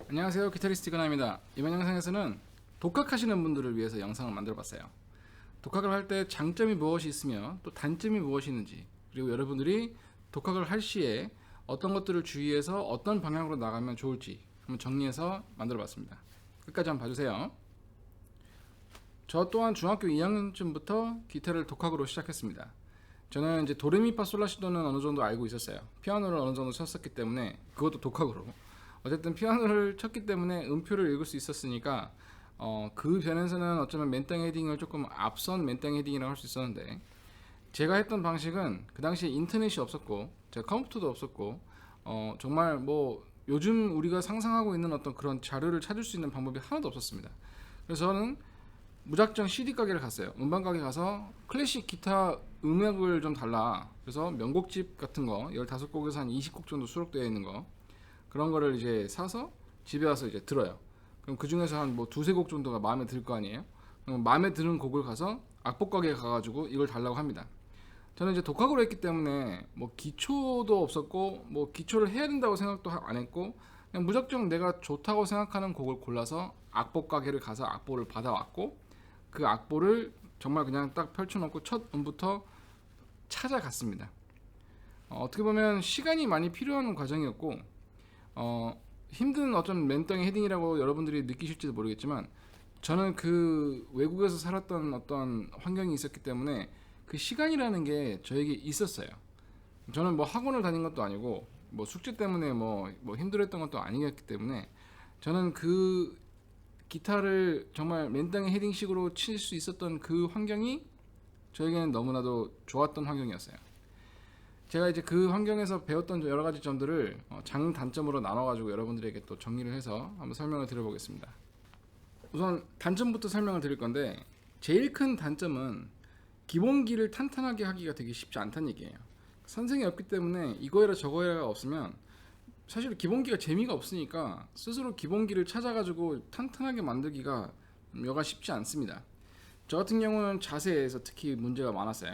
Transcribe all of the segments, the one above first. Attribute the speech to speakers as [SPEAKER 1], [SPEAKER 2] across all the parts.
[SPEAKER 1] 안녕하세요, 기타리스트 이건아입니다. 이번 영상에서는 독학하시는 분들을 위해서 영상을 만들어봤어요. 독학을 할 때 장점이 무엇이 있으며 또 단점이 무엇이 있는지, 그리고 여러분들이 독학을 할 시에 어떤 것들을 주의해서 어떤 방향으로 나가면 좋을지 한번 정리해서 만들어봤습니다. 끝까지 한번 봐주세요. 저 또한 중학교 2학년쯤부터 기타를 독학으로 시작했습니다. 저는 이제 도레미파솔라시도는 어느 정도 알고 있었어요. 피아노를 어느 정도 쳤었기 때문에, 그것도 독학으로. 어쨌든 피아노를 쳤기 때문에 음표를 읽을 수 있었으니까 그 변에서는 어쩌면 맨땅 헤딩을 조금 앞선 맨땅 헤딩이라고 할 수 있었는데, 제가 했던 방식은 그 당시에 인터넷이 없었고 제가 컴퓨터도 없었고 정말 뭐 요즘 우리가 상상하고 있는 어떤 그런 자료를 찾을 수 있는 방법이 하나도 없었습니다. 그래서 저는 무작정 CD 가게를 갔어요. 음반 가게 가서 클래식 기타 음악을 좀 달라. 그래서 명곡집 같은 거 15곡에서 한 20곡 정도 수록되어 있는 거, 그런 거를 이제 사서 집에 와서 이제 들어요. 그럼 그 중에서 한 뭐 두세 곡 정도가 마음에 들 거 아니에요? 그럼 마음에 드는 곡을 가서 악보 가게에 가가지고 이걸 달라고 합니다. 저는 이제 독학으로 했기 때문에 뭐 기초도 없었고 뭐 기초를 해야 된다고 생각도 안 했고, 그냥 무작정 내가 좋다고 생각하는 곡을 골라서 악보 가게를 가서 악보를 받아왔고, 그 악보를 정말 그냥 딱 펼쳐놓고 첫 음부터 찾아갔습니다. 어떻게 보면 시간이 많이 필요한 과정이었고, 힘든 어떤 맨땅의 헤딩이라고 여러분들이 느끼실지도 모르겠지만, 저는 그 외국에서 살았던 어떤 환경이 있었기 때문에 그 시간이라는 게 저에게 있었어요. 저는 뭐 학원을 다닌 것도 아니고 뭐 숙제 때문에 뭐 힘들었던 것도 아니었기 때문에, 저는 그 기타를 정말 맨땅에 헤딩식으로 칠 수 있었던 그 환경이 저에게는 너무나도 좋았던 환경이었어요. 제가 이제 그 환경에서 배웠던 여러 가지 점들을 장단점으로 나눠가지고 여러분들에게 또 정리를 해서 한번 설명을 드려보겠습니다. 우선 단점부터 설명을 드릴 건데, 제일 큰 단점은 기본기를 탄탄하게 하기가 되게 쉽지 않다는 얘기예요. 선생이 없기 때문에 이거해라 저거해라가 없으면 사실 기본기가 재미가 없으니까 스스로 기본기를 찾아가지고 탄탄하게 만들기가 여간 쉽지 않습니다. 저 같은 경우는 자세에서 특히 문제가 많았어요.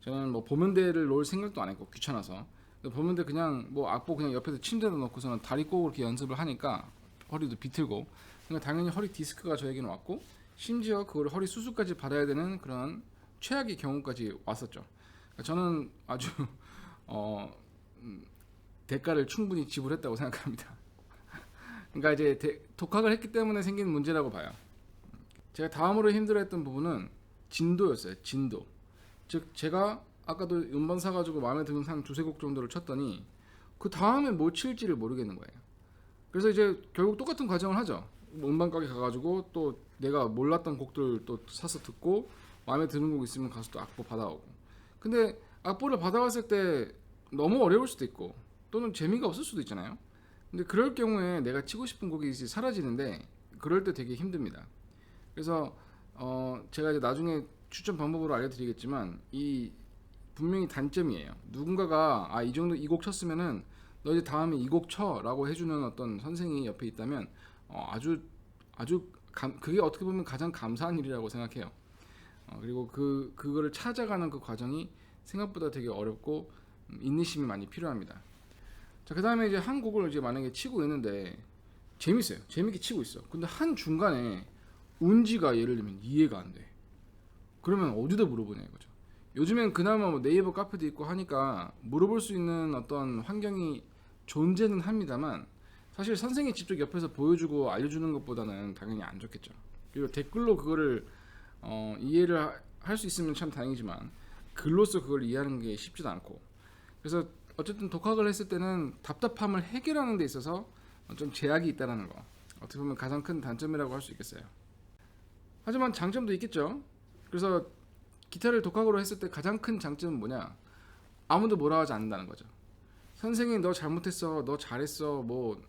[SPEAKER 1] 저는 뭐 보면대를 놓을 생각도 안 했고 귀찮아서 보면대 그냥 뭐 악보 그냥 옆에서 침대에다 놓고서는 다리 꼬고 이렇게 연습을 하니까 허리도 비틀고, 그러니까 당연히 허리 디스크가 저에게는 왔고, 심지어 그걸 허리 수술까지 받아야 되는 그런 최악의 경우까지 왔었죠. 그러니까 저는 아주 어, 대가를 충분히 지불했다고 생각합니다. 그러니까 이제 독학을 했기 때문에 생긴 문제라고 봐요. 제가 다음으로 힘들어했던 부분은 진도였어요. 진도. 즉 제가 아까도 음반 사가지고 마음에 드는 한 두세 곡 정도를 쳤더니 그 다음에 뭐 칠지를 모르겠는 거예요. 그래서 이제 결국 똑같은 과정을 하죠. 음반 가게 가가지고 또 내가 몰랐던 곡들 또 사서 듣고, 마음에 드는 곡 있으면 가서 또 악보 받아오고. 근데 악보를 받아왔을 때 너무 어려울 수도 있고 또는 재미가 없을 수도 있잖아요. 근데 그럴 경우에 내가 치고 싶은 곡이 사라지는데, 그럴 때 되게 힘듭니다. 그래서 제가 이제 나중에 추천 방법으로 알려드리겠지만, 이 분명히 단점이에요. 누군가가 이 정도 이 곡 쳤으면은 너 이제 다음에 이 곡 쳐라고 해주는 어떤 선생이 옆에 있다면 아주 그게 어떻게 보면 가장 감사한 일이라고 생각해요. 그리고 그거를 찾아가는 그 과정이 생각보다 되게 어렵고 인내심이 많이 필요합니다. 자, 그 다음에 이제 한 곡을 이제 만약에 치고 있는데 재밌어요. 재밌게 치고 있어. 근데 한 중간에 운지가 예를 들면 이해가 안 돼. 그러면 어디다 물어보냐 이거죠. 요즘엔 그나마 뭐 네이버 카페도 있고 하니까 물어볼 수 있는 어떤 환경이 존재는 합니다만, 사실 선생이 직접 옆에서 보여주고 알려주는 것보다는 당연히 안 좋겠죠. 그리고 댓글로 그거를 이해를 할 수 있으면 참 다행이지만, 글로써 그걸 이해하는 게 쉽지도 않고, 그래서 어쨌든 독학을 했을 때는 답답함을 해결하는 데 있어서 좀 제약이 있다는 거, 어떻게 보면 가장 큰 단점이라고 할 수 있겠어요. 하지만 장점도 있겠죠. 그래서 기타를 독학으로 했을 때 가장 큰 장점은 뭐냐? 아무도 뭐라 하지 않는다는 거죠. 선생이 너 잘못했어, 너 잘했어,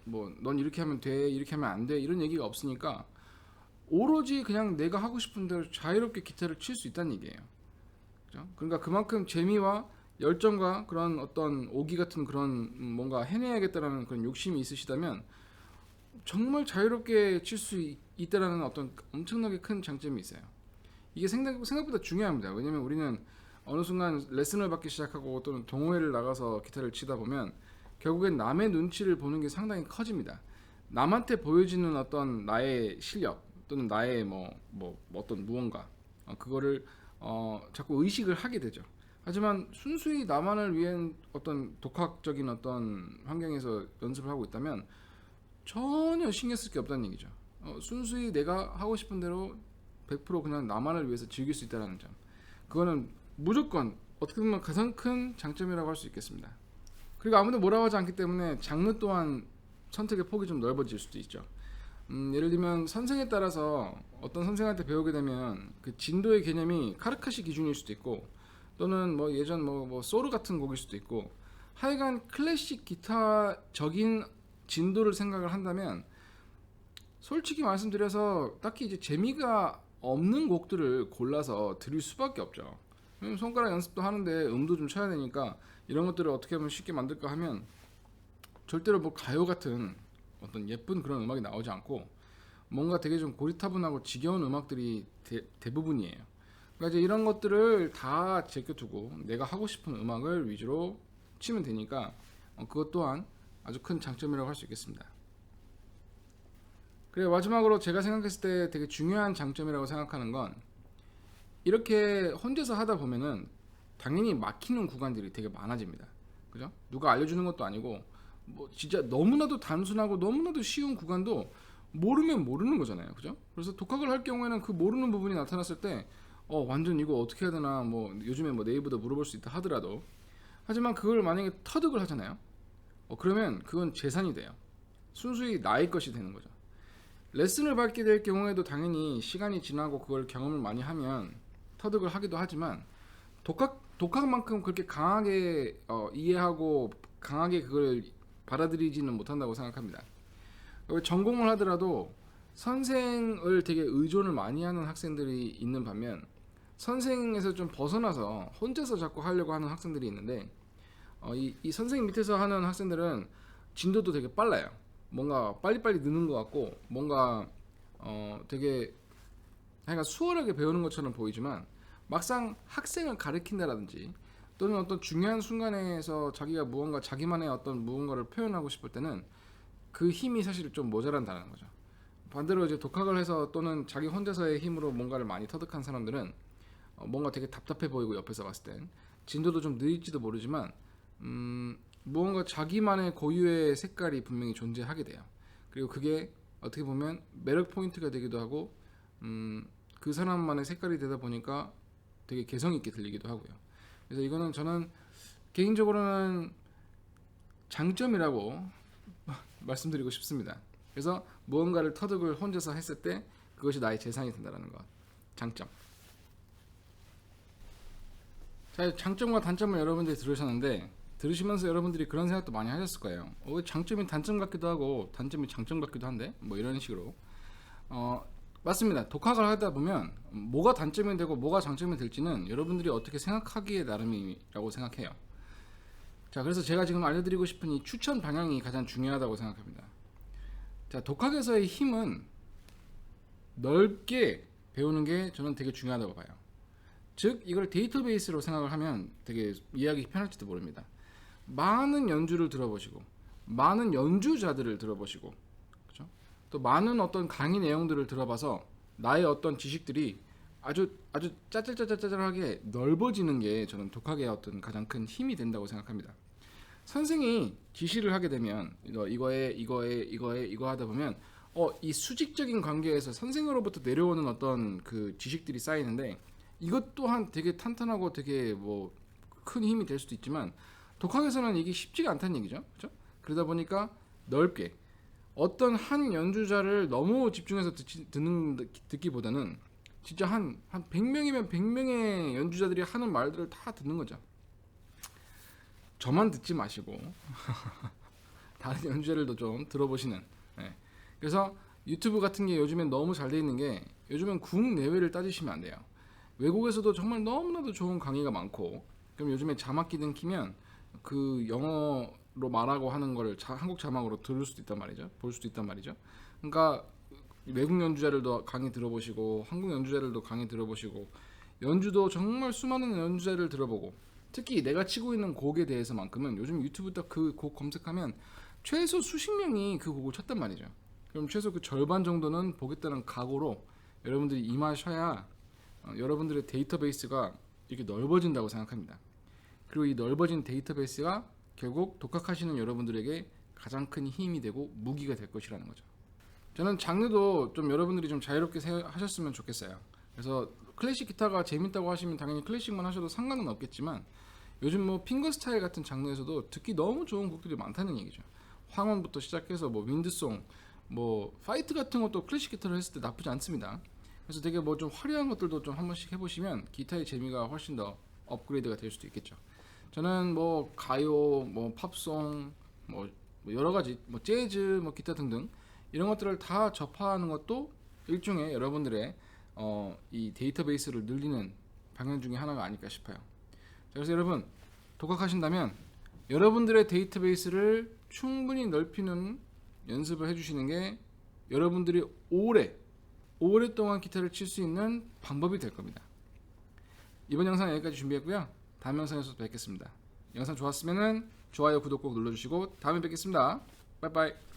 [SPEAKER 1] 넌 이렇게 하면 돼, 이렇게 하면 안 돼, 이런 얘기가 없으니까 오로지 그냥 내가 하고 싶은 대로 자유롭게 기타를 칠 수 있다는 얘기예요. 그죠? 그러니까 그만큼 재미와 열정과 그런 어떤 오기 같은 그런 뭔가 해내야겠다라는 그런 욕심이 있으시다면 정말 자유롭게 칠 수 있다라는 어떤 엄청나게 큰 장점이 있어요. 이게 생각보다 중요합니다. 왜냐면 우리는 어느 순간 레슨을 받기 시작하고 또는 동호회를 나가서 기타를 치다 보면 결국엔 남의 눈치를 보는 게 상당히 커집니다. 남한테 보여지는 어떤 나의 실력 또는 나의 뭐 어떤 무언가 그거를 자꾸 의식을 하게 되죠. 하지만 순수히 나만을 위한 어떤 독학적인 어떤 환경에서 연습을 하고 있다면 전혀 신경 쓸 게 없다는 얘기죠. 순수히 내가 하고 싶은 대로 100% 그냥 나만을 위해서 즐길 수 있다는 점. 그거는 무조건 어떻게 보면 가장 큰 장점이라고 할 수 있겠습니다. 그리고 아무도 뭐라고 하지 않기 때문에 장르 또한 선택의 폭이 좀 넓어질 수도 있죠. 예를 들면 선생에 따라서 어떤 선생한테 배우게 되면 그 진도의 개념이 카르카시 기준일 수도 있고 또는 뭐 예전 뭐 소르 같은 곡일 수도 있고 하여간 클래식 기타적인 진도를 생각을 한다면 솔직히 말씀드려서 딱히 이제 재미가 없는 곡들을 골라서 들을 수밖에 없죠. 손가락 연습도 하는데 음도 좀 쳐야 되니까 이런 것들을 어떻게 하면 쉽게 만들까 하면 절대로 뭐 가요 같은 어떤 예쁜 그런 음악이 나오지 않고 뭔가 되게 좀 고리타분하고 지겨운 음악들이 대부분이에요. 그러니까 이제 이런 것들을 다 제껴두고 내가 하고 싶은 음악을 위주로 치면 되니까 그것 또한 아주 큰 장점이라고 할 수 있겠습니다. 그리고 마지막으로 제가 생각했을 때 되게 중요한 장점이라고 생각하는 건 이렇게 혼자서 하다 보면은 당연히 막히는 구간들이 되게 많아집니다. 그죠? 누가 알려주는 것도 아니고 뭐 진짜 너무나도 단순하고 너무나도 쉬운 구간도 모르면 모르는 거잖아요. 그죠? 그래서 독학을 할 경우에는 그 모르는 부분이 나타났을 때 완전 이거 어떻게 해야 되나 뭐 요즘에 뭐 네이버도 물어볼 수 있다 하더라도 하지만 그걸 만약에 터득을 하잖아요. 그러면 그건 재산이 돼요. 순수히 나의 것이 되는 거죠. 레슨을 받게 될 경우에도 당연히 시간이 지나고 그걸 경험을 많이 하면 터득을 하기도 하지만 독학만큼 그렇게 강하게 이해하고 강하게 그걸 받아들이지는 못한다고 생각합니다. 전공을 하더라도 선생을 되게 의존을 많이 하는 학생들이 있는 반면 선생에서 좀 벗어나서 혼자서 자꾸 하려고 하는 학생들이 있는데 이 선생 밑에서 하는 학생들은 진도도 되게 빨라요. 뭔가 빨리빨리 느는 것 같고 뭔가 되게 하여간 수월하게 배우는 것처럼 보이지만 막상 학생을 가르친다라든지 또는 어떤 중요한 순간에서 자기가 무언가 자기만의 어떤 무언가를 표현하고 싶을 때는 그 힘이 사실 좀 모자란다는 거죠. 반대로 이제 독학을 해서 또는 자기 혼자서의 힘으로 뭔가를 많이 터득한 사람들은 뭔가 되게 답답해 보이고 옆에서 봤을 땐 진도도 좀 느릴지도 모르지만 무언가 자기만의 고유의 색깔이 분명히 존재하게 돼요. 그리고 그게 어떻게 보면 매력 포인트가 되기도 하고 그 사람만의 색깔이 되다 보니까 되게 개성 있게 들리기도 하고요. 그래서 이거는 저는 개인적으로는 장점이라고 말씀드리고 싶습니다. 그래서 무언가를 터득을 혼자서 했을 때 그것이 나의 재산이 된다는 것. 장점. 자, 장점과 단점을 여러분들이 들으셨는데 들으시면서 여러분들이 그런 생각도 많이 하셨을 거예요. 장점이 단점 같기도 하고 단점이 장점 같기도 한데 뭐 이런 식으로 맞습니다. 독학을 하다 보면 뭐가 단점이 되고 뭐가 장점이 될지는 여러분들이 어떻게 생각하기에 나름이라고 생각해요. 자, 그래서 제가 지금 알려드리고 싶은 이 추천 방향이 가장 중요하다고 생각합니다. 자, 독학에서의 힘은 넓게 배우는 게 저는 되게 중요하다고 봐요. 즉 이걸 데이터베이스로 생각을 하면 되게 이해하기 편할지도 모릅니다. 많은 연주를 들어보시고 많은 연주자들을 들어보시고 그렇죠? 또 많은 어떤 강의 내용들을 들어봐서 나의 어떤 지식들이 아주 짜잘짜잘하게 넓어지는 게 저는 독학의 어떤 가장 큰 힘이 된다고 생각합니다. 선생이 지시를 하게 되면 이거 하다 보면 이 수직적인 관계에서 선생으로부터 내려오는 어떤 그 지식들이 쌓이는데 이것 또한 되게 탄탄하고 되게 뭐 큰 힘이 될 수도 있지만 독학에서는 이게 쉽지가 않다는 얘기죠. 그렇죠? 그러다 보니까 넓게 어떤 한 연주자를 너무 집중해서 듣기보다는 진짜 한 100명이면 100명의 연주자들이 하는 말들을 다 듣는 거죠. 저만 듣지 마시고 다른 연주자들도 좀 들어보시는. 네. 그래서 유튜브 같은 게 요즘엔 너무 잘 돼 있는 게 요즘엔 국내외를 따지시면 안 돼요. 외국에서도 정말 너무나도 좋은 강의가 많고 그럼 요즘에 자막 기능 키면 그 영어로 말하고 하는 거를 한국 자막으로 들을 수도 있단 말이죠. 볼 수도 있단 말이죠. 그러니까 외국 연주자들도 강의 들어보시고 한국 연주자들도 강의 들어보시고 연주도 정말 수많은 연주자를 들어보고 특히 내가 치고 있는 곡에 대해서만큼은 요즘 유튜브 딱 그 곡 검색하면 최소 수십 명이 그 곡을 쳤단 말이죠. 그럼 최소 그 절반 정도는 보겠다는 각오로 여러분들이 임하셔야 여러분들의 데이터베이스가 이렇게 넓어진다고 생각합니다. 그리고 이 넓어진 데이터베이스가 결국 독학하시는 여러분들에게 가장 큰 힘이 되고 무기가 될 것이라는 거죠. 저는 장르도 좀 여러분들이 좀 자유롭게 하셨으면 좋겠어요. 그래서 클래식 기타가 재밌다고 하시면 당연히 클래식만 하셔도 상관은 없겠지만 요즘 뭐 핑거스타일 같은 장르에서도 듣기 너무 좋은 곡들이 많다는 얘기죠. 황혼부터 시작해서 뭐 윈드송, 뭐 파이트 같은 것도 클래식 기타를 했을 때 나쁘지 않습니다. 그래서 되게 뭐 좀 화려한 것들도 좀 한 번씩 해보시면 기타의 재미가 훨씬 더 업그레이드가 될 수도 있겠죠. 저는 뭐 가요, 뭐 팝송, 뭐 여러 가지, 뭐 재즈, 뭐 기타 등등 이런 것들을 다 접하는 것도 일종의 여러분들의 이 데이터베이스를 늘리는 방향 중에 하나가 아닐까 싶어요. 그래서 여러분 독학하신다면 여러분들의 데이터베이스를 충분히 넓히는 연습을 해주시는 게 여러분들이 오랫동안 기타를 칠 수 있는 방법이 될 겁니다. 이번 영상 여기까지 준비했고요. 다음 영상에서 뵙겠습니다. 영상 좋았으면 좋아요, 구독 꼭 눌러주시고 다음에 뵙겠습니다. 빠이빠이.